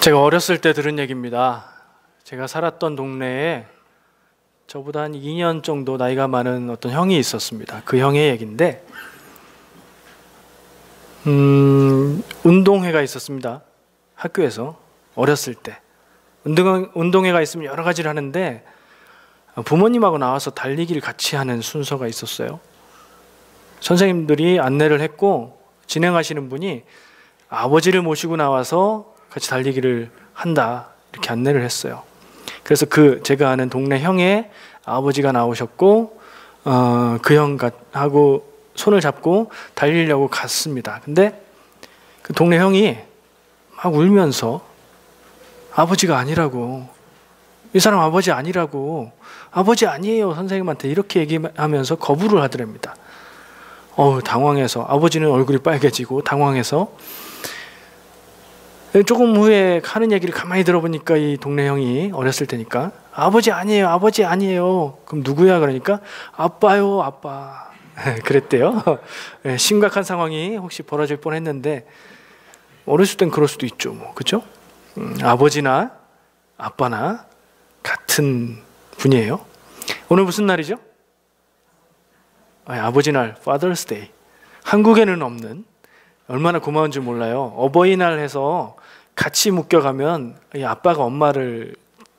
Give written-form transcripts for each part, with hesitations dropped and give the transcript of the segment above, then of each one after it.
제가 어렸을 때 들은 얘기입니다. 제가 살았던 동네에 저보다 한 2년 정도 나이가 많은 어떤 형이 있었습니다. 그 형의 얘기인데 운동회가 있었습니다. 학교에서 어렸을 때 운동회가 있으면 여러 가지를 하는데 부모님하고 나와서 달리기를 같이 하는 순서가 있었어요. 선생님들이 안내를 했고 진행하시는 분이 아버지를 모시고 나와서 같이 달리기를 한다 이렇게 안내를 했어요. 그래서 제가 아는 동네 형의 아버지가 나오셨고 그 형하고 손을 잡고 달리려고 갔습니다. 근데 그 동네 형이 막 울면서 아버지가 아니라고, 이 사람 아버지 아니라고, 아버지 아니에요 선생님한테 이렇게 얘기하면서 거부를 하더랍니다. 당황해서 아버지는 얼굴이 빨개지고 당황해서 조금 후에 하는 얘기를 가만히 들어보니까 이 동네 형이 어렸을 때니까 아버지 아니에요 아버지 아니에요. 그럼 누구야? 그러니까 아빠요 아빠 그랬대요. 심각한 상황이 혹시 벌어질 뻔했는데 어렸을 땐 그럴 수도 있죠 뭐, 그렇죠? 아버지나 아빠나 같은 분이에요. 오늘 무슨 날이죠? 아버지 날, Father's Day. 한국에는 없는, 얼마나 고마운 줄 몰라요. 어버이날 해서 같이 묶여가면 이 아빠가 엄마를,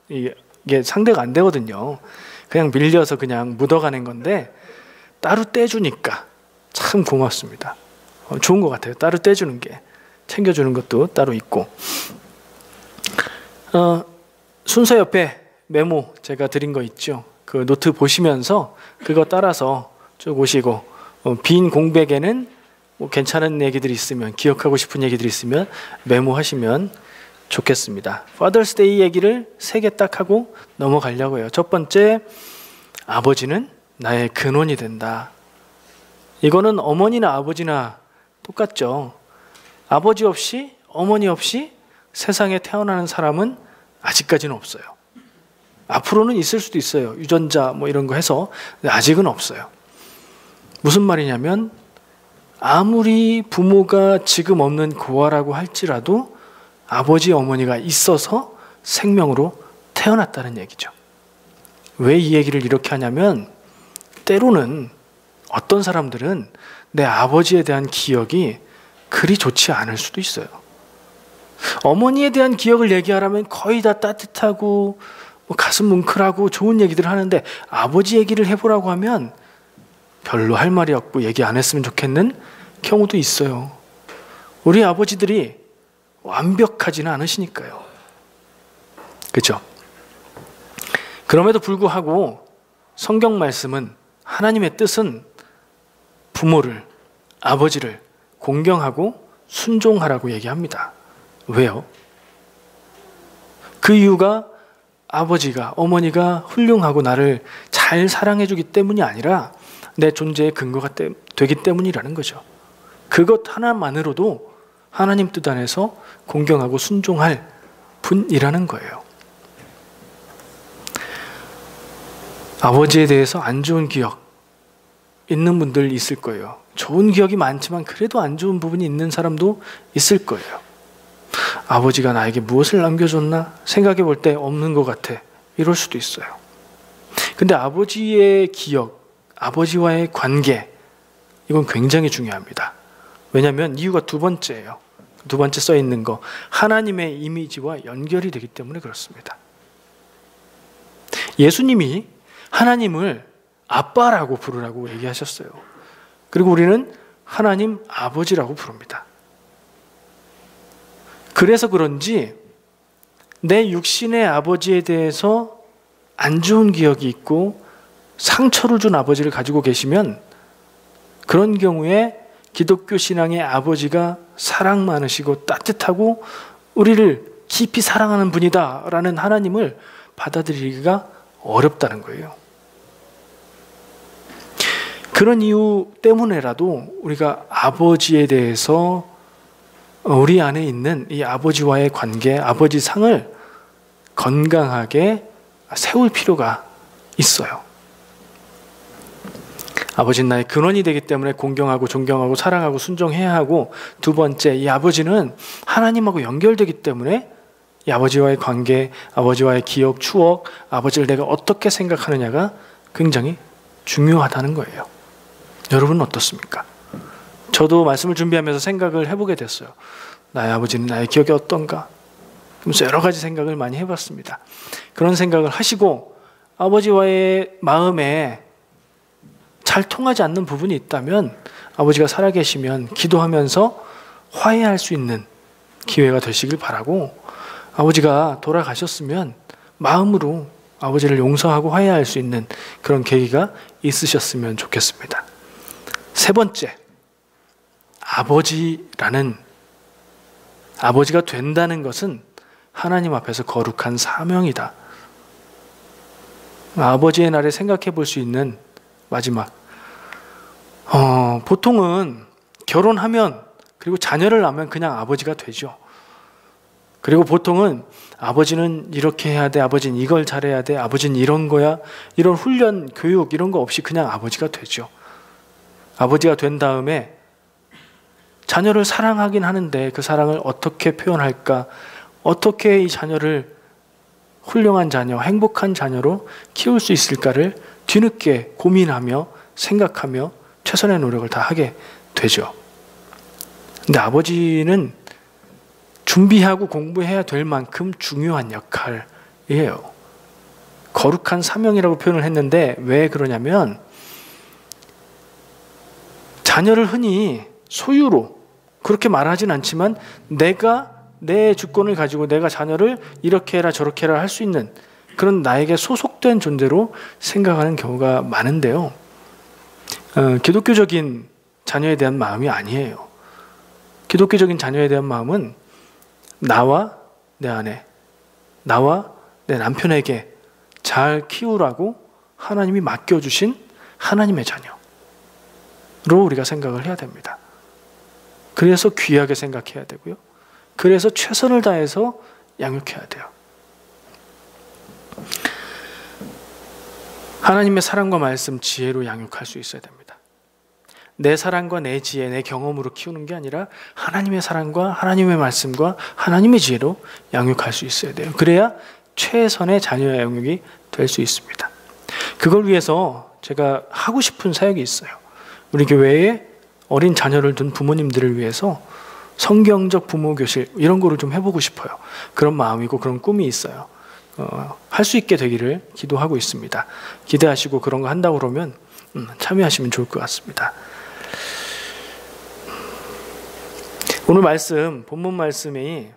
이게 상대가 안 되거든요. 그냥 밀려서 그냥 묻어가는 건데 따로 떼주니까 참 고맙습니다. 좋은 것 같아요. 따로 떼주는 게. 챙겨주는 것도 따로 있고. 순서 옆에 메모 제가 드린 거 있죠. 그 노트 보시면서 그거 따라서 쭉 오시고, 빈 공백에는 뭐 괜찮은 얘기들이 있으면, 기억하고 싶은 얘기들이 있으면 메모하시면 좋겠습니다. Father's Day 얘기를 3개 딱 하고 넘어가려고요. 첫 번째, 아버지는 나의 근원이 된다. 이거는 어머니나 아버지나 똑같죠. 아버지 없이, 어머니 없이 세상에 태어나는 사람은 아직까지는 없어요. 앞으로는 있을 수도 있어요. 유전자 뭐 이런 거 해서. 아직은 없어요. 무슨 말이냐면 아무리 부모가 지금 없는 고아라고 할지라도 아버지 어머니가 있어서 생명으로 태어났다는 얘기죠. 왜 이 얘기를 이렇게 하냐면 때로는 어떤 사람들은 내 아버지에 대한 기억이 그리 좋지 않을 수도 있어요. 어머니에 대한 기억을 얘기하라면 거의 다 따뜻하고 가슴 뭉클하고 좋은 얘기들을 하는데 아버지 얘기를 해보라고 하면 별로 할 말이 없고 얘기 안 했으면 좋겠는 경우도 있어요. 우리 아버지들이 완벽하지는 않으시니까요. 그렇죠? 그럼에도 불구하고 성경 말씀은, 하나님의 뜻은 부모를, 아버지를 공경하고 순종하라고 얘기합니다. 왜요? 그 이유가 아버지가, 어머니가 훌륭하고 나를 잘 사랑해주기 때문이 아니라 내 존재의 근거가 되기 때문이라는 거죠. 그것 하나만으로도 하나님 뜻 안에서 공경하고 순종할 분이라는 거예요. 아버지에 대해서 안 좋은 기억 있는 분들 있을 거예요. 좋은 기억이 많지만 그래도 안 좋은 부분이 있는 사람도 있을 거예요. 아버지가 나에게 무엇을 남겨줬나 생각해 볼 때 없는 것 같아. 이럴 수도 있어요. 근데 아버지의 기억, 아버지와의 관계, 이건 굉장히 중요합니다. 왜냐하면 이유가 두 번째예요. 두 번째 써 있는 거, 하나님의 이미지와 연결이 되기 때문에 그렇습니다. 예수님이 하나님을 아빠라고 부르라고 얘기하셨어요. 그리고 우리는 하나님 아버지라고 부릅니다. 그래서 그런지 내 육신의 아버지에 대해서 안 좋은 기억이 있고 상처를 준 아버지를 가지고 계시면 그런 경우에 기독교 신앙의 아버지가 사랑 많으시고 따뜻하고 우리를 깊이 사랑하는 분이다라는 하나님을 받아들이기가 어렵다는 거예요. 그런 이유 때문에라도 우리가 아버지에 대해서 우리 안에 있는 이 아버지와의 관계, 아버지 상을 건강하게 세울 필요가 있어요. 아버지는 나의 근원이 되기 때문에 공경하고 존경하고 사랑하고 순종해야 하고, 두 번째, 이 아버지는 하나님하고 연결되기 때문에 이 아버지와의 관계, 아버지와의 기억, 추억, 아버지를 내가 어떻게 생각하느냐가 굉장히 중요하다는 거예요. 여러분은 어떻습니까? 저도 말씀을 준비하면서 생각을 해보게 됐어요. 나의 아버지는 나의 기억이 어떤가? 그러면서 여러 가지 생각을 많이 해봤습니다. 그런 생각을 하시고 아버지와의 마음에 잘 통하지 않는 부분이 있다면 아버지가 살아계시면 기도하면서 화해할 수 있는 기회가 되시길 바라고, 아버지가 돌아가셨으면 마음으로 아버지를 용서하고 화해할 수 있는 그런 계기가 있으셨으면 좋겠습니다. 세 번째, 아버지가 된다는 것은 하나님 앞에서 거룩한 사명이다. 아버지의 날에 생각해 볼 수 있는 마지막, 보통은 결혼하면 그리고 자녀를 낳으면 그냥 아버지가 되죠. 그리고 보통은 아버지는 이렇게 해야 돼, 아버지는 이걸 잘해야 돼, 아버지는 이런 거야, 이런 훈련, 교육 이런 거 없이 그냥 아버지가 되죠. 아버지가 된 다음에 자녀를 사랑하긴 하는데 그 사랑을 어떻게 표현할까, 어떻게 이 자녀를 훌륭한 자녀, 행복한 자녀로 키울 수 있을까를 뒤늦게 고민하며 생각하며 최선의 노력을 다 하게 되죠. 근데 아버지는 준비하고 공부해야 될 만큼 중요한 역할이에요. 거룩한 사명이라고 표현을 했는데 왜 그러냐면, 자녀를 흔히 소유로 그렇게 말하진 않지만 내가 내 주권을 가지고 내가 자녀를 이렇게 해라 저렇게 해라 할 수 있는 그런 나에게 소속된 존재로 생각하는 경우가 많은데요. 기독교적인 자녀에 대한 마음이 아니에요. 기독교적인 자녀에 대한 마음은 나와 내 아내, 나와 내 남편에게 잘 키우라고 하나님이 맡겨주신 하나님의 자녀로 우리가 생각을 해야 됩니다. 그래서 귀하게 생각해야 되고요. 그래서 최선을 다해서 양육해야 돼요. 하나님의 사랑과 말씀, 지혜로 양육할 수 있어야 됩니다. 내 사랑과 내 지혜, 내 경험으로 키우는 게 아니라 하나님의 사랑과 하나님의 말씀과 하나님의 지혜로 양육할 수 있어야 돼요. 그래야 최선의 자녀 양육이 될 수 있습니다. 그걸 위해서 제가 하고 싶은 사역이 있어요. 우리 교회에 어린 자녀를 둔 부모님들을 위해서 성경적 부모 교실 이런 거를 좀 해보고 싶어요. 그런 마음이고 그런 꿈이 있어요. 할 수 있게 되기를 기도하고 있습니다. 기대하시고 그런 거 한다고 그러면 참여하시면 좋을 것 같습니다. 오늘 말씀, 본문 말씀이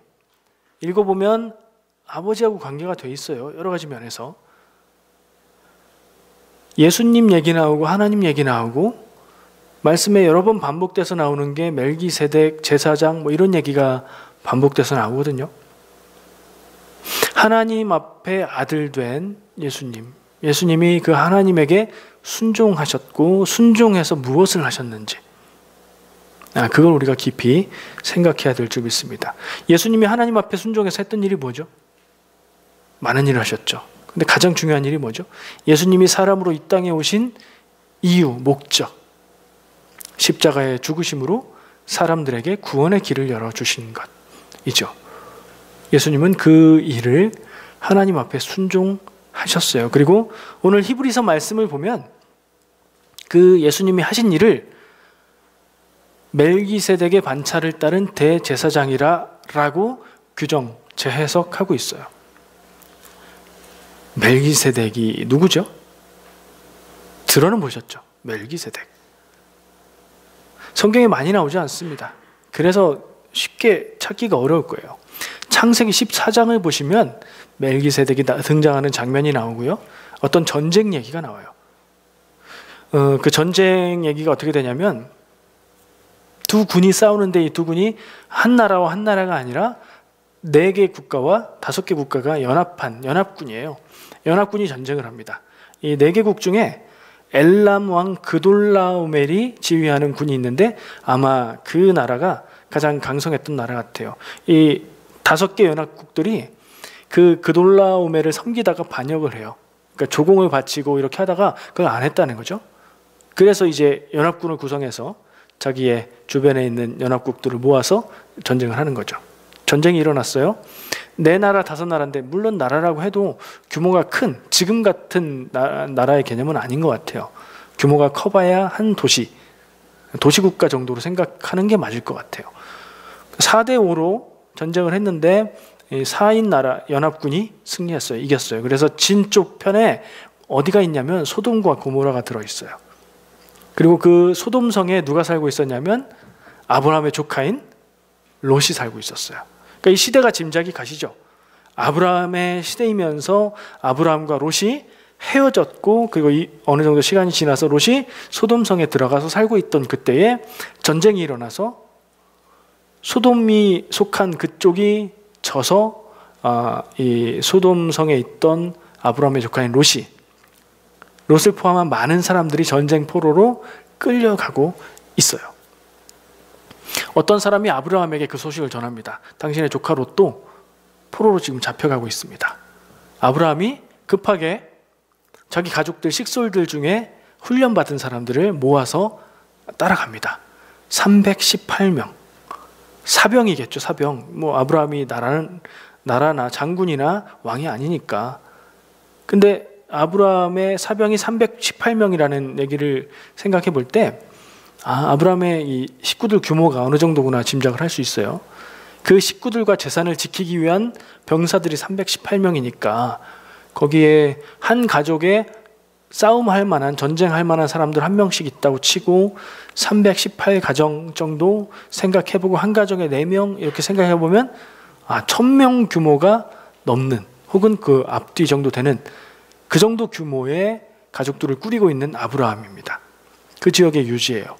읽어보면 아버지하고 관계가 돼 있어요. 여러 가지 면에서. 예수님 얘기 나오고 하나님 얘기 나오고, 말씀에 여러 번 반복돼서 나오는 게 멜기세덱, 제사장 뭐 이런 얘기가 반복돼서 나오거든요. 하나님 앞에 아들 된 예수님, 예수님이 그 하나님에게 순종하셨고 순종해서 무엇을 하셨는지, 그걸 우리가 깊이 생각해야 될 줄 믿습니다. 예수님이 하나님 앞에 순종해서 했던 일이 뭐죠? 많은 일을 하셨죠. 근데 가장 중요한 일이 뭐죠? 예수님이 사람으로 이 땅에 오신 이유, 목적, 십자가의 죽으심으로 사람들에게 구원의 길을 열어주신 것이죠. 예수님은 그 일을 하나님 앞에 순종하셨어요. 그리고 오늘 히브리서 말씀을 보면 그 예수님이 하신 일을 멜기세덱의 반차를 따른 대제사장이라고 규정, 재해석하고 있어요. 멜기세덱이 누구죠? 들어는 보셨죠? 멜기세덱. 성경에 많이 나오지 않습니다. 그래서 쉽게 찾기가 어려울 거예요. 창세기 14장을 보시면 멜기세덱이 등장하는 장면이 나오고요. 어떤 전쟁 얘기가 나와요. 그 전쟁 얘기가 어떻게 되냐면, 두 군이 싸우는데 이 두 군이 한 나라와 한 나라가 아니라 4개 국가와 5개 국가가 연합한 연합군이에요. 연합군이 전쟁을 합니다. 이 4개국 중에 엘람 왕 그돌라오멜이 지휘하는 군이 있는데 아마 그 나라가 가장 강성했던 나라 같아요. 이 5개 연합국들이 그 그돌라오멜을 섬기다가 반역을 해요. 그러니까 조공을 바치고 이렇게 하다가 그걸 안 했다는 거죠. 그래서 이제 연합군을 구성해서 자기의 주변에 있는 연합국들을 모아서 전쟁을 하는 거죠. 전쟁이 일어났어요. 네 나라, 다섯 나라인데 물론 나라라고 해도 규모가 큰 지금 같은 나라의 개념은 아닌 것 같아요. 규모가 커봐야 한 도시국가 정도로 생각하는 게 맞을 것 같아요. 4대 5로 전쟁을 했는데 4인 나라 연합군이 승리했어요. 이겼어요. 그래서 진 쪽 편에 어디가 있냐면 소돔과 고모라가 들어있어요. 그리고 그 소돔성에 누가 살고 있었냐면 아브라함의 조카인 롯이 살고 있었어요. 그러니까 이 시대가 짐작이 가시죠. 아브라함의 시대이면서 아브라함과 롯이 헤어졌고, 그리고 어느 정도 시간이 지나서 롯이 소돔성에 들어가서 살고 있던 그때에 전쟁이 일어나서 소돔이 속한 그쪽이 져서 이 소돔성에 있던 아브라함의 조카인 롯을 포함한 많은 사람들이 전쟁 포로로 끌려가고 있어요. 어떤 사람이 아브라함에게 그 소식을 전합니다. 당신의 조카 롯도 포로로 지금 잡혀가고 있습니다. 아브라함이 급하게 자기 가족들, 식솔들 중에 훈련받은 사람들을 모아서 따라갑니다. 318명. 사병이겠죠, 사병. 뭐 아브라함이 나라나 장군이나 왕이 아니니까. 근데 아브라함의 사병이 318명이라는 얘기를 생각해 볼 때, 아브라함의 이 식구들 규모가 어느 정도구나 짐작을 할 수 있어요. 그 식구들과 재산을 지키기 위한 병사들이 318명이니까 거기에 한 가족에 싸움할 만한, 전쟁할 만한 사람들 한 명씩 있다고 치고 318가정 정도 생각해보고 한 가정에 4명 이렇게 생각해보면 1000명 규모가 넘는, 혹은 그 앞뒤 정도 되는 그 정도 규모의 가족들을 꾸리고 있는 아브라함입니다. 그 지역의 유지예요.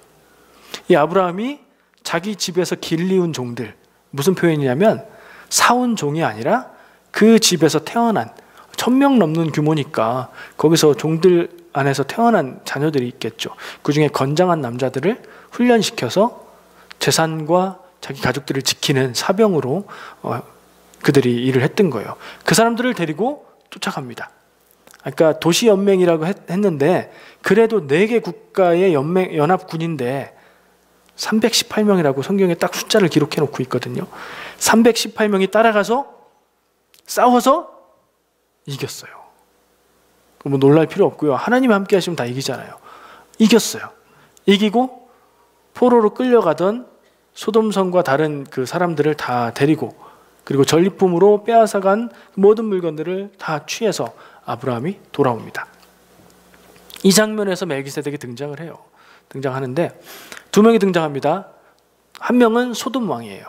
이 아브라함이 자기 집에서 길리운 종들, 무슨 표현이냐면 사온 종이 아니라 그 집에서 태어난, 1000명 넘는 규모니까 거기서 종들 안에서 태어난 자녀들이 있겠죠. 그 중에 건장한 남자들을 훈련시켜서 재산과 자기 가족들을 지키는 사병으로 그들이 일을 했던 거예요. 그 사람들을 데리고 쫓아갑니다. 그러니까 도시연맹이라고 했는데 그래도 4개 국가의 연합군인데 318명이라고 성경에 딱 숫자를 기록해 놓고 있거든요. 318명이 따라가서 싸워서 이겼어요. 뭐 놀랄 필요 없고요. 하나님이 함께 하시면 다 이기잖아요. 이겼어요. 이기고 포로로 끌려가던 소돔성과 다른 그 사람들을 다 데리고, 그리고 전리품으로 빼앗아간 모든 물건들을 다 취해서 아브라함이 돌아옵니다. 이 장면에서 멜기세덱이 등장을 해요. 등장하는데 2명이 등장합니다. 한 명은 소돔 왕이에요.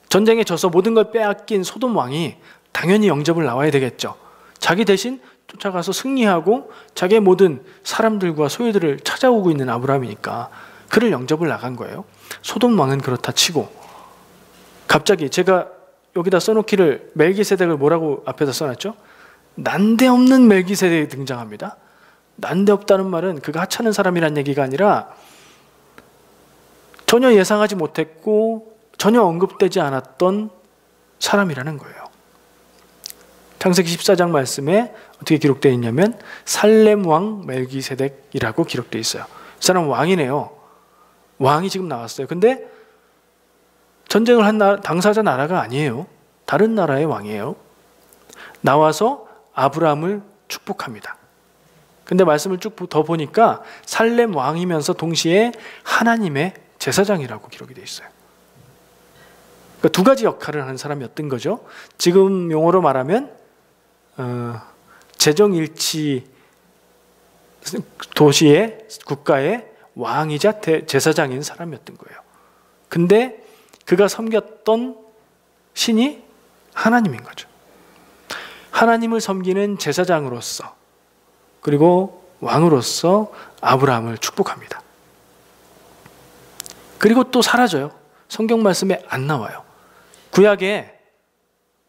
전쟁에 져서 모든 걸 빼앗긴 소돔 왕이 당연히 영접을 나와야 되겠죠. 자기 대신 쫓아가서 승리하고 자기의 모든 사람들과 소유들을 찾아오고 있는 아브라함이니까 그를 영접을 나간 거예요. 소돔 왕은 그렇다 치고 갑자기 제가 여기다 써놓기를 멜기세덱을 뭐라고 앞에다 써놨죠? 난데없는 멜기세덱이 등장합니다. 난데없다는 말은 그가 하찮은 사람이란 얘기가 아니라 전혀 예상하지 못했고 전혀 언급되지 않았던 사람이라는 거예요. 창세기 14장 말씀에 어떻게 기록되어 있냐면 살렘 왕 멜기세덱이라고 기록되어 있어요. 이 사람 왕이네요. 왕이 지금 나왔어요. 근데 전쟁을 한 당사자 나라가 아니에요. 다른 나라의 왕이에요. 나와서 아브라함을 축복합니다. 근데 말씀을 쭉 더 보니까 살렘 왕이면서 동시에 하나님의 제사장이라고 기록이 되어 있어요. 그러니까 2가지 역할을 하는 사람이었던 거죠. 지금 용어로 말하면 재정일치 도시의 국가의 왕이자 제사장인 사람이었던 거예요. 근데 그가 섬겼던 신이 하나님인 거죠. 하나님을 섬기는 제사장으로서 그리고 왕으로서 아브라함을 축복합니다. 그리고 또 사라져요. 성경 말씀에 안 나와요. 구약에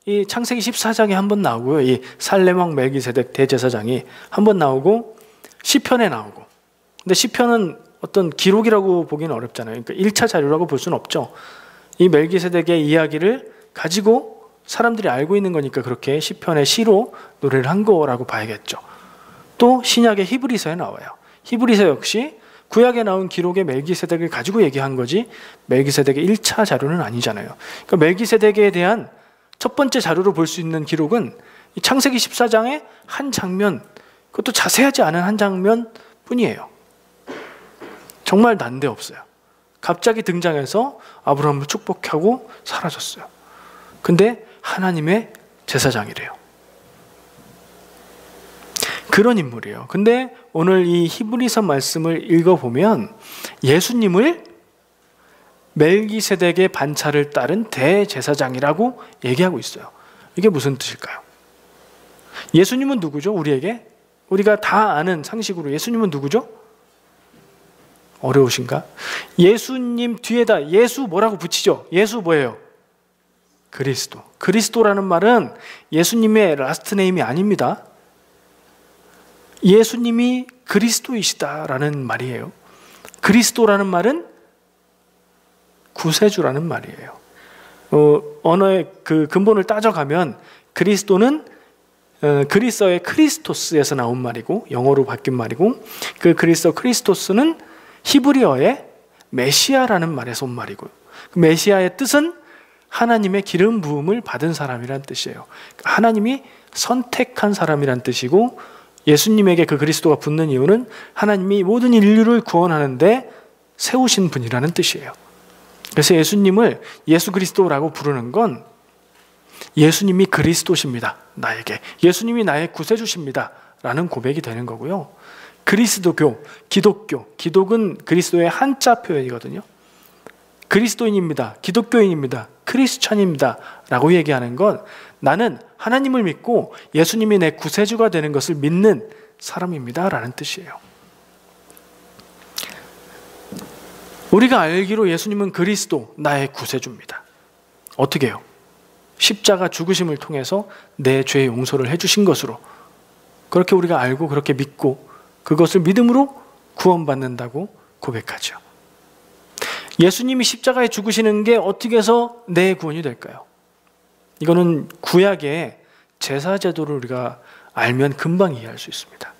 이 창세기 14장에 한번 나오고요. 이 살렘 왕 멜기세덱 대제사장이 한번 나오고 시편에 나오고. 근데 시편은 어떤 기록이라고 보기는 어렵잖아요. 그러니까 1차 자료라고 볼 수는 없죠. 이 멜기세덱의 이야기를 가지고 사람들이 알고 있는 거니까 그렇게 시편의 시로 노래를 한 거라고 봐야겠죠. 또 신약의 히브리서에 나와요. 히브리서 역시 구약에 나온 기록의 멜기세덱을 가지고 얘기한 거지 멜기세덱의 1차 자료는 아니잖아요. 그러니까 멜기세덱에 대한 첫 번째 자료로 볼 수 있는 기록은 이 창세기 14장의 한 장면, 그것도 자세하지 않은 한 장면 뿐이에요. 정말 난데없어요. 갑자기 등장해서 아브라함을 축복하고 사라졌어요. 근데 하나님의 제사장이래요. 그런 인물이에요. 근데 오늘 이 히브리서 말씀을 읽어보면 예수님을 멜기세덱의 반차를 따른 대제사장이라고 얘기하고 있어요. 이게 무슨 뜻일까요? 예수님은 누구죠? 우리에게? 우리가 다 아는 상식으로 예수님은 누구죠? 어려우신가? 예수님 뒤에다 예수 뭐라고 붙이죠? 예수 뭐예요? 그리스도. 그리스도라는 말은 예수님의 라스트 네임이 아닙니다. 예수님이 그리스도이시다라는 말이에요. 그리스도라는 말은 구세주라는 말이에요. 언어의 그 근본을 따져가면 그리스도는 그리스어의 크리스토스에서 나온 말이고 영어로 바뀐 말이고 그 그리스어 크리스토스는 히브리어의 메시아라는 말에서 온 말이고요. 그 메시아의 뜻은 하나님의 기름 부음을 받은 사람이란 뜻이에요. 하나님이 선택한 사람이란 뜻이고 예수님에게 그 그리스도가 붙는 이유는 하나님이 모든 인류를 구원하는데 세우신 분이라는 뜻이에요. 그래서 예수님을 예수 그리스도라고 부르는 건 예수님이 그리스도십니다. 나에게. 예수님이 나의 구세주십니다. 라는 고백이 되는 거고요. 그리스도교, 기독교, 기독은 그리스도의 한자 표현이거든요. 그리스도인입니다. 기독교인입니다. 크리스찬입니다. 라고 얘기하는 건 나는 하나님을 믿고 예수님이 내 구세주가 되는 것을 믿는 사람입니다. 라는 뜻이에요. 우리가 알기로 예수님은 그리스도, 나의 구세주입니다. 어떻게 해요? 십자가 죽으심을 통해서 내 죄의 용서를 해주신 것으로 그렇게 우리가 알고 그렇게 믿고 그것을 믿음으로 구원받는다고 고백하죠. 예수님이 십자가에 죽으시는 게 어떻게 해서 내 구원이 될까요? 이거는 구약의 제사 제도를 우리가 알면 금방 이해할 수 있습니다.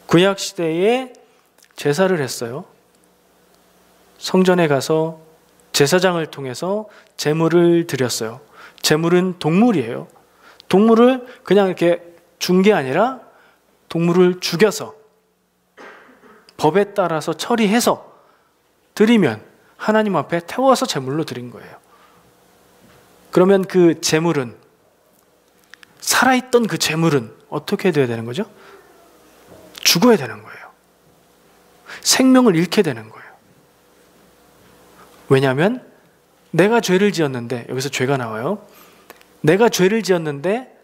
구약 시대에 제사를 했어요. 성전에 가서 제사장을 통해서 제물을 드렸어요. 제물은 동물이에요. 동물을 그냥 이렇게 준 게 아니라 동물을 죽여서 법에 따라서 처리해서 드리면 하나님 앞에 태워서 제물로 드린 거예요. 그러면 그 제물은 살아있던 그 제물은 어떻게 돼야 되는 거죠? 죽어야 되는 거예요. 생명을 잃게 되는 거예요. 왜냐하면 내가 죄를 지었는데 여기서 죄가 나와요. 내가 죄를 지었는데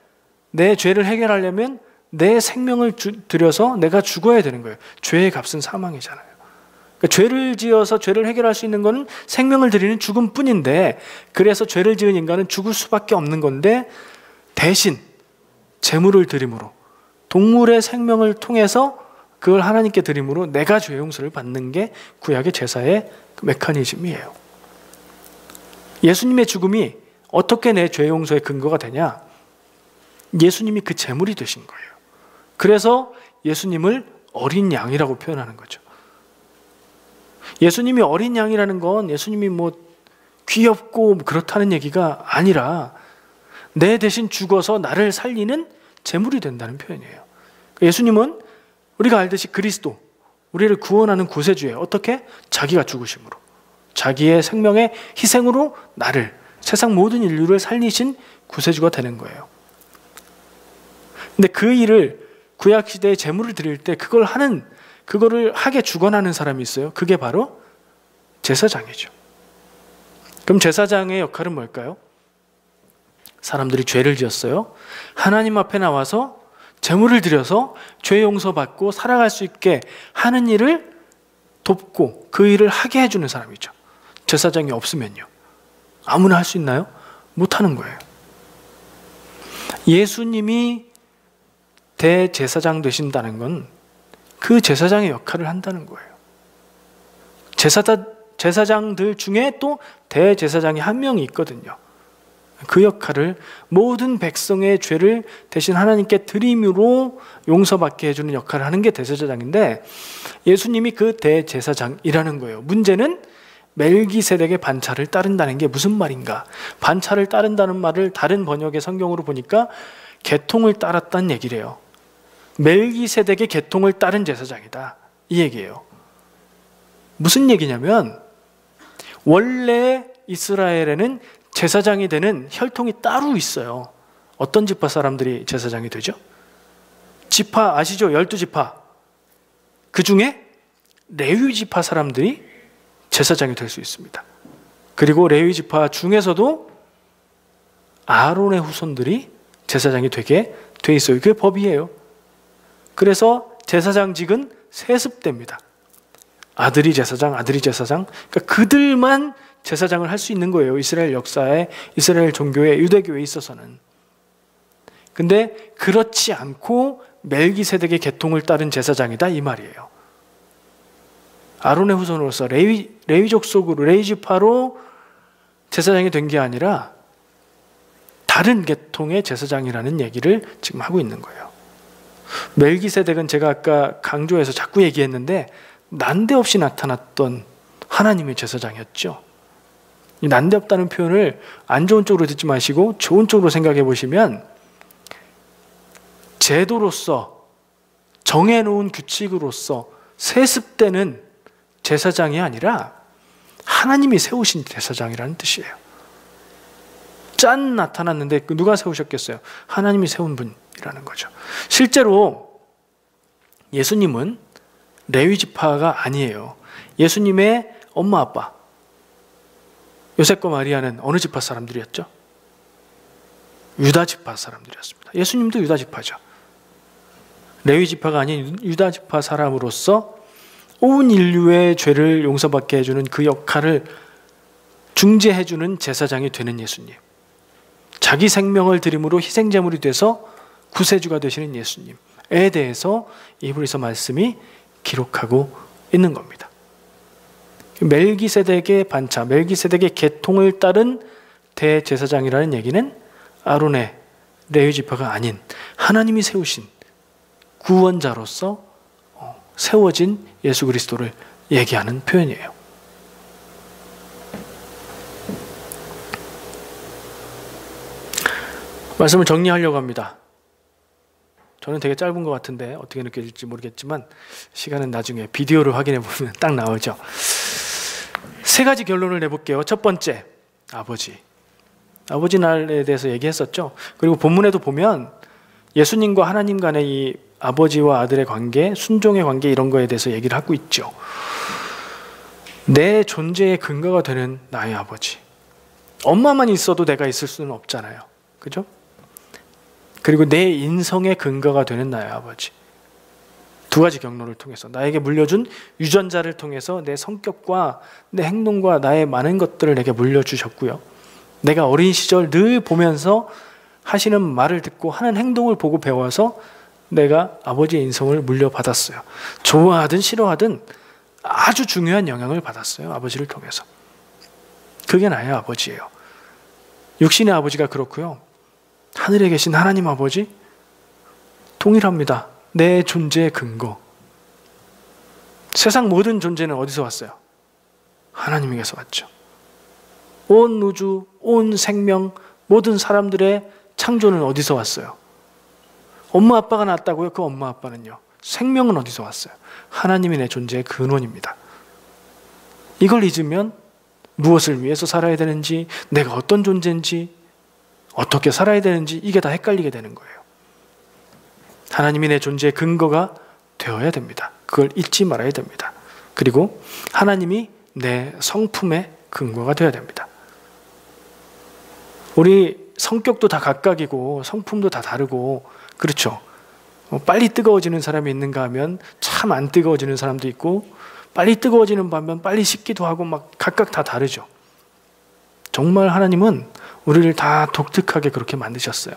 내 죄를 해결하려면 내 생명을 들여서 내가 죽어야 되는 거예요. 죄의 값은 사망이잖아요. 그러니까 죄를 지어서 죄를 해결할 수 있는 것은 생명을 드리는 죽음뿐인데 그래서 죄를 지은 인간은 죽을 수밖에 없는 건데 대신 제물을 드림으로 동물의 생명을 통해서 그걸 하나님께 드림으로 내가 죄 용서를 받는 게 구약의 제사의 그 메커니즘이에요. 예수님의 죽음이 어떻게 내 죄 용서의 근거가 되냐? 예수님이 그 제물이 되신 거예요. 그래서 예수님을 어린 양이라고 표현하는 거죠. 예수님이 어린 양이라는 건 예수님이 뭐 귀엽고 그렇다는 얘기가 아니라 내 대신 죽어서 나를 살리는 제물이 된다는 표현이에요. 예수님은 우리가 알듯이 그리스도, 우리를 구원하는 구세주예요. 어떻게? 자기가 죽으심으로. 자기의 생명의 희생으로 나를, 세상 모든 인류를 살리신 구세주가 되는 거예요. 근데 그 일을 구약시대에 제물을 드릴 때 그거를 하게 주관하는 사람이 있어요. 그게 바로 제사장이죠. 그럼 제사장의 역할은 뭘까요? 사람들이 죄를 지었어요. 하나님 앞에 나와서 제물을 드려서 죄 용서받고 살아갈 수 있게 하는 일을 돕고 그 일을 하게 해주는 사람이죠. 제사장이 없으면요. 아무나 할 수 있나요? 못하는 거예요. 예수님이 대제사장 되신다는 건 그 제사장의 역할을 한다는 거예요. 제사장들 중에 또 대제사장이 한 명이 있거든요. 그 역할을 모든 백성의 죄를 대신 하나님께 드림으로 용서받게 해주는 역할을 하는 게 대제사장인데 예수님이 그 대제사장이라는 거예요. 문제는 멜기세덱의 반차를 따른다는 게 무슨 말인가? 반차를 따른다는 말을 다른 번역의 성경으로 보니까 계통을 따랐다는 얘기래요. 멜기세덱의 계통을 따른 제사장이다, 이 얘기예요. 무슨 얘기냐면 원래 이스라엘에는 제사장이 되는 혈통이 따로 있어요. 어떤 지파 사람들이 제사장이 되죠? 지파 아시죠? 12지파. 그 중에 레위 지파 사람들이 제사장이 될 수 있습니다. 그리고 레위 지파 중에서도 아론의 후손들이 제사장이 되게 돼 있어요. 그게 법이에요. 그래서 제사장직은 세습됩니다. 아들이 제사장, 아들이 제사장. 그러니까 그들만 제사장을 할 수 있는 거예요. 이스라엘 역사에, 이스라엘 종교에, 유대교에 있어서는. 근데 그렇지 않고 멜기세덱의 계통을 따른 제사장이다, 이 말이에요. 아론의 후손으로서 레위족 속으로, 레위 지파로 제사장이 된 게 아니라 다른 계통의 제사장이라는 얘기를 지금 하고 있는 거예요. 멜기세덱은 제가 아까 강조해서 자꾸 얘기했는데 난데없이 나타났던 하나님의 제사장이었죠. 이 난데없다는 표현을 안 좋은 쪽으로 듣지 마시고 좋은 쪽으로 생각해 보시면 제도로서, 정해놓은 규칙으로서 세습되는 제사장이 아니라 하나님이 세우신 제사장이라는 뜻이에요. 짠 나타났는데 누가 세우셨겠어요? 하나님이 세운 분이라는 거죠. 실제로 예수님은 레위 지파가 아니에요. 예수님의 엄마 아빠 요셉과 마리아는 어느 지파 사람들이었죠? 유다 지파 사람들이었습니다. 예수님도 유다 지파죠. 레위 지파가 아닌 유다 지파 사람으로서 온 인류의 죄를 용서받게 해주는 그 역할을 중재해주는 제사장이 되는 예수님, 자기 생명을 드림으로 희생제물이 돼서 구세주가 되시는 예수님에 대해서 히브리서 말씀이 기록하고 있는 겁니다. 멜기세덱의 반차, 멜기세덱의 계통을 따른 대제사장이라는 얘기는 아론의 레위 지파가 아닌 하나님이 세우신 구원자로서 세워진 예수 그리스도를 얘기하는 표현이에요. 말씀을 정리하려고 합니다. 저는 되게 짧은 것 같은데 어떻게 느껴질지 모르겠지만 시간은 나중에 비디오를 확인해 보면 딱 나오죠. 세 가지 결론을 내볼게요. 첫 번째, 아버지 날에 대해서 얘기했었죠. 그리고 본문에도 보면 예수님과 하나님 간의 이 아버지와 아들의 관계, 순종의 관계, 이런 거에 대해서 얘기를 하고 있죠. 내 존재의 근거가 되는 나의 아버지. 엄마만 있어도 내가 있을 수는 없잖아요. 그죠? 그리고 내 인성의 근거가 되는 나의 아버지. 두 가지 경로를 통해서 나에게 물려준 유전자를 통해서 내 성격과 내 행동과 나의 많은 것들을 내게 물려주셨고요. 내가 어린 시절 늘 보면서 하시는 말을 듣고 하는 행동을 보고 배워서 내가 아버지의 인성을 물려받았어요. 좋아하든 싫어하든 아주 중요한 영향을 받았어요. 아버지를 통해서. 그게 나의 아버지예요. 육신의 아버지가 그렇고요. 하늘에 계신 하나님 아버지 동일합니다. 내 존재의 근거. 세상 모든 존재는 어디서 왔어요? 하나님에게서 왔죠. 온 우주, 온 생명, 모든 사람들의 창조는 어디서 왔어요? 엄마 아빠가 낳았다고요? 그 엄마 아빠는요? 생명은 어디서 왔어요? 하나님이 내 존재의 근원입니다. 이걸 잊으면 무엇을 위해서 살아야 되는지, 내가 어떤 존재인지, 어떻게 살아야 되는지 이게 다 헷갈리게 되는 거예요. 하나님이 내 존재의 근거가 되어야 됩니다. 그걸 잊지 말아야 됩니다. 그리고 하나님이 내 성품의 근거가 되어야 됩니다. 우리 성격도 다 각각이고 성품도 다 다르고 그렇죠. 빨리 뜨거워지는 사람이 있는가 하면 참 안 뜨거워지는 사람도 있고 빨리 뜨거워지는 반면 빨리 식기도 하고 막 각각 다 다르죠. 정말 하나님은 우리를 다 독특하게 그렇게 만드셨어요.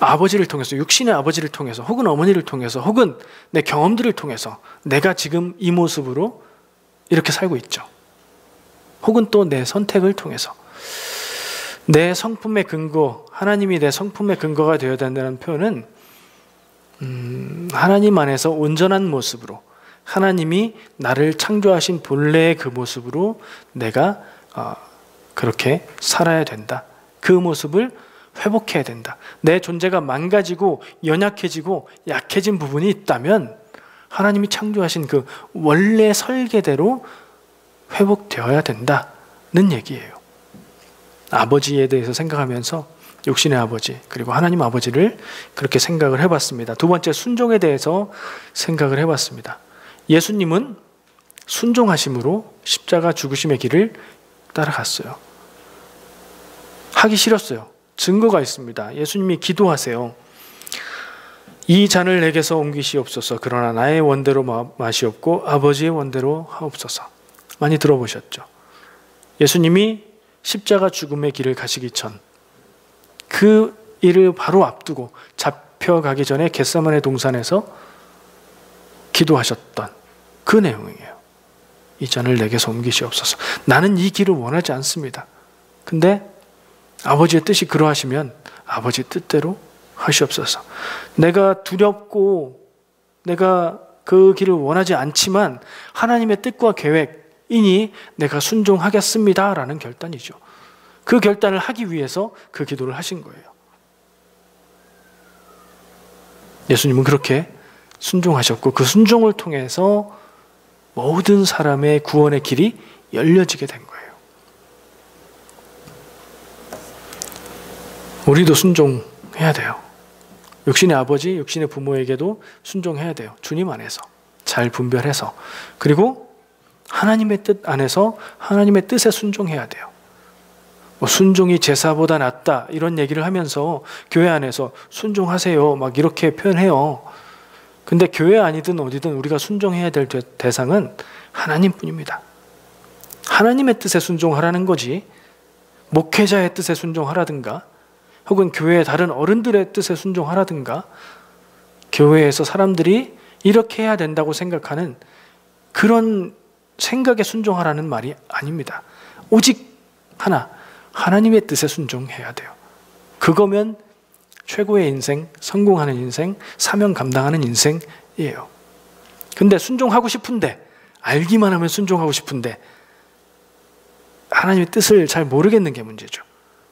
아버지를 통해서, 육신의 아버지를 통해서 혹은 어머니를 통해서 혹은 내 경험들을 통해서 내가 지금 이 모습으로 이렇게 살고 있죠. 혹은 또 내 선택을 통해서 내 성품의 근거, 하나님이 내 성품의 근거가 되어야 된다는 표현은 하나님 안에서 온전한 모습으로 하나님이 나를 창조하신 본래의 그 모습으로 내가 그렇게 살아야 된다. 그 모습을 회복해야 된다. 내 존재가 망가지고 연약해지고 약해진 부분이 있다면 하나님이 창조하신 그 원래 설계대로 회복되어야 된다는 얘기예요. 아버지에 대해서 생각하면서 육신의 아버지 그리고 하나님 아버지를 그렇게 생각을 해봤습니다. 두 번째, 순종에 대해서 생각을 해봤습니다. 예수님은 순종하심으로 십자가 죽으심의 길을 따라갔어요. 하기 싫었어요. 증거가 있습니다. 예수님이 기도하세요. 이 잔을 내게서 옮기시옵소서. 그러나 나의 원대로 마시옵고 아버지의 원대로 하옵소서. 많이 들어보셨죠? 예수님이 십자가 죽음의 길을 가시기 전 그 일을 바로 앞두고 잡혀가기 전에 겟세마네 동산에서 기도하셨던 그 내용이에요. 이 잔을 내게서 옮기시옵소서. 나는 이 길을 원하지 않습니다. 근데 아버지의 뜻이 그러하시면 아버지 뜻대로 하시옵소서. 내가 두렵고 내가 그 길을 원하지 않지만 하나님의 뜻과 계획이니 내가 순종하겠습니다 라는 결단이죠. 그 결단을 하기 위해서 그 기도를 하신 거예요. 예수님은 그렇게 순종하셨고 그 순종을 통해서 모든 사람의 구원의 길이 열려지게 된 거예요. 우리도 순종해야 돼요. 육신의 아버지, 육신의 부모에게도 순종해야 돼요. 주님 안에서 잘 분별해서. 그리고 하나님의 뜻 안에서 하나님의 뜻에 순종해야 돼요. 순종이 제사보다 낫다 이런 얘기를 하면서 교회 안에서 순종하세요 막 이렇게 표현해요. 근데 교회 아니든 어디든 우리가 순종해야 될 대상은 하나님뿐입니다. 하나님의 뜻에 순종하라는 거지 목회자의 뜻에 순종하라든가 혹은 교회의 다른 어른들의 뜻에 순종하라든가 교회에서 사람들이 이렇게 해야 된다고 생각하는 그런 생각에 순종하라는 말이 아닙니다. 오직 하나, 하나님의 뜻에 순종해야 돼요. 그거면 최고의 인생, 성공하는 인생, 사명 감당하는 인생이에요. 근데 순종하고 싶은데, 알기만 하면 순종하고 싶은데 하나님의 뜻을 잘 모르겠는 게 문제죠.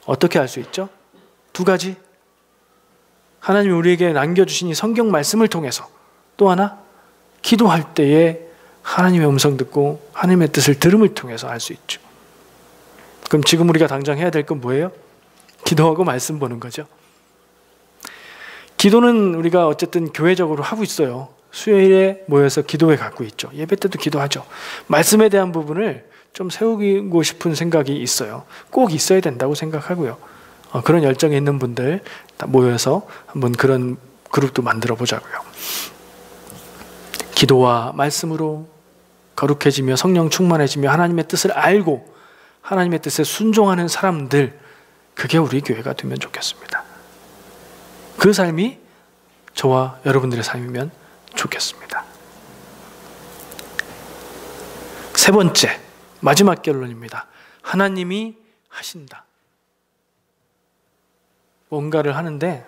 어떻게 알 수 있죠? 두 가지. 하나님이 우리에게 남겨주신 이 성경 말씀을 통해서, 또 하나 기도할 때에 하나님의 음성 듣고 하나님의 뜻을 들음을 통해서 알 수 있죠. 그럼 지금 우리가 당장 해야 될 건 뭐예요? 기도하고 말씀 보는 거죠. 기도는 우리가 어쨌든 교회적으로 하고 있어요. 수요일에 모여서 기도회 갖고 있죠. 예배 때도 기도하죠. 말씀에 대한 부분을 좀 세우고 싶은 생각이 있어요. 꼭 있어야 된다고 생각하고요. 그런 열정이 있는 분들 다 모여서 한번 그런 그룹도 만들어 보자고요. 기도와 말씀으로 거룩해지며 성령 충만해지며 하나님의 뜻을 알고 하나님의 뜻에 순종하는 사람들, 그게 우리 교회가 되면 좋겠습니다. 그 삶이 저와 여러분들의 삶이면 좋겠습니다. 세 번째, 마지막 결론입니다. 하나님이 하신다. 뭔가를 하는데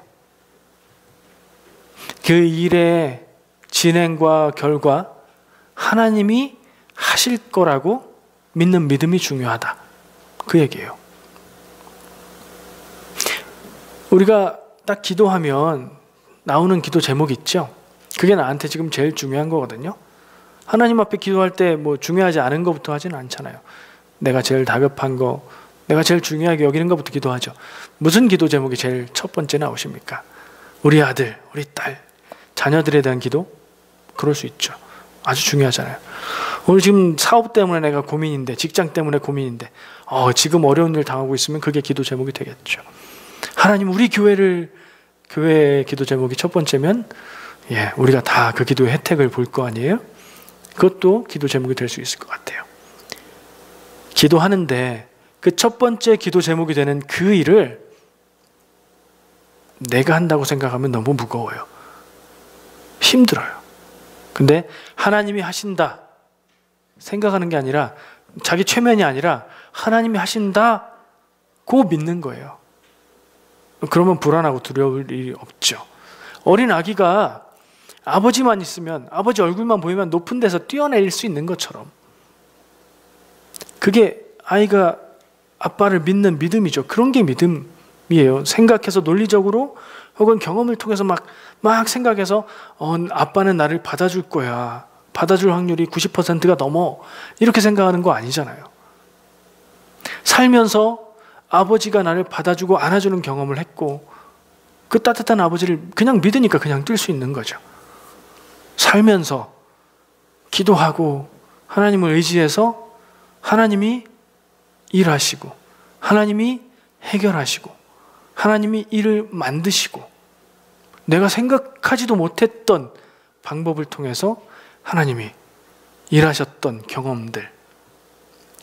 그 일의 진행과 결과 하나님이 하실 거라고 믿는 믿음이 중요하다. 그 얘기예요. 우리가 딱 기도하면 나오는 기도 제목이 있죠. 그게 나한테 지금 제일 중요한 거거든요. 하나님 앞에 기도할 때 뭐 중요하지 않은 것부터 하지는 않잖아요. 내가 제일 다급한 거, 내가 제일 중요하게 여기는 것부터 기도하죠. 무슨 기도 제목이 제일 첫 번째 나오십니까? 우리 아들, 우리 딸, 자녀들에 대한 기도? 그럴 수 있죠. 아주 중요하잖아요. 오늘 지금 사업 때문에 내가 고민인데, 직장 때문에 고민인데, 지금 어려운 일 당하고 있으면 그게 기도 제목이 되겠죠. 하나님, 우리 교회의 기도 제목이 첫 번째면, 우리가 다 그 기도의 혜택을 볼 거 아니에요? 그것도 기도 제목이 될 수 있을 것 같아요. 기도하는데 그 첫 번째 기도 제목이 되는 그 일을 내가 한다고 생각하면 너무 무거워요. 힘들어요. 근데 하나님이 하신다 생각하는 게 아니라, 자기 최면이 아니라 하나님이 하신다고 믿는 거예요. 그러면 불안하고 두려울 일이 없죠. 어린 아기가 아버지만 있으면, 아버지 얼굴만 보이면 높은 데서 뛰어내릴 수 있는 것처럼, 그게 아이가 아빠를 믿는 믿음이죠. 그런 게 믿음이에요. 생각해서 논리적으로 혹은 경험을 통해서 막 생각해서 아빠는 나를 받아줄 거야. 받아줄 확률이 90%가 넘어. 이렇게 생각하는 거 아니잖아요. 살면서 아버지가 나를 받아주고 안아주는 경험을 했고 그 따뜻한 아버지를 그냥 믿으니까 그냥 뛸 수 있는 거죠. 살면서 기도하고 하나님을 의지해서 하나님이 일하시고 하나님이 해결하시고 하나님이 일을 만드시고 내가 생각하지도 못했던 방법을 통해서 하나님이 일하셨던 경험들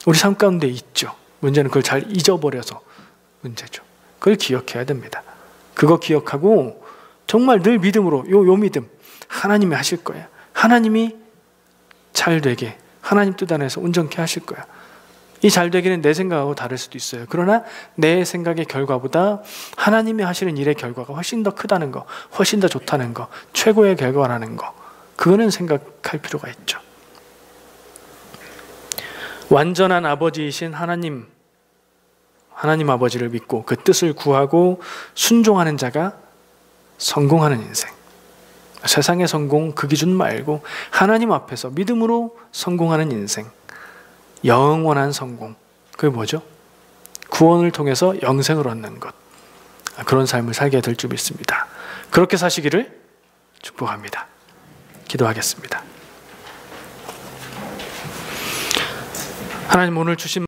우리 삶 가운데 있죠. 문제는 그걸 잘 잊어버려서 문제죠. 그걸 기억해야 됩니다. 그거 기억하고 정말 늘 믿음으로 요 믿음 하나님이 하실 거야. 하나님이 잘 되게 하나님 뜻 안에서 온전케 하실 거야. 이 잘 되기는 내 생각하고 다를 수도 있어요. 그러나 내 생각의 결과보다 하나님이 하시는 일의 결과가 훨씬 더 크다는 거, 훨씬 더 좋다는 거, 최고의 결과라는 거, 그거는 생각할 필요가 있죠. 완전한 아버지이신 하나님 아버지를 믿고 그 뜻을 구하고 순종하는 자가 성공하는 인생. 세상의 성공 그 기준 말고 하나님 앞에서 믿음으로 성공하는 인생. 영원한 성공. 그게 뭐죠? 구원을 통해서 영생을 얻는 것. 그런 삶을 살게 될 줄 믿습니다. 그렇게 사시기를 축복합니다. 기도하겠습니다. 하나님 오늘 주신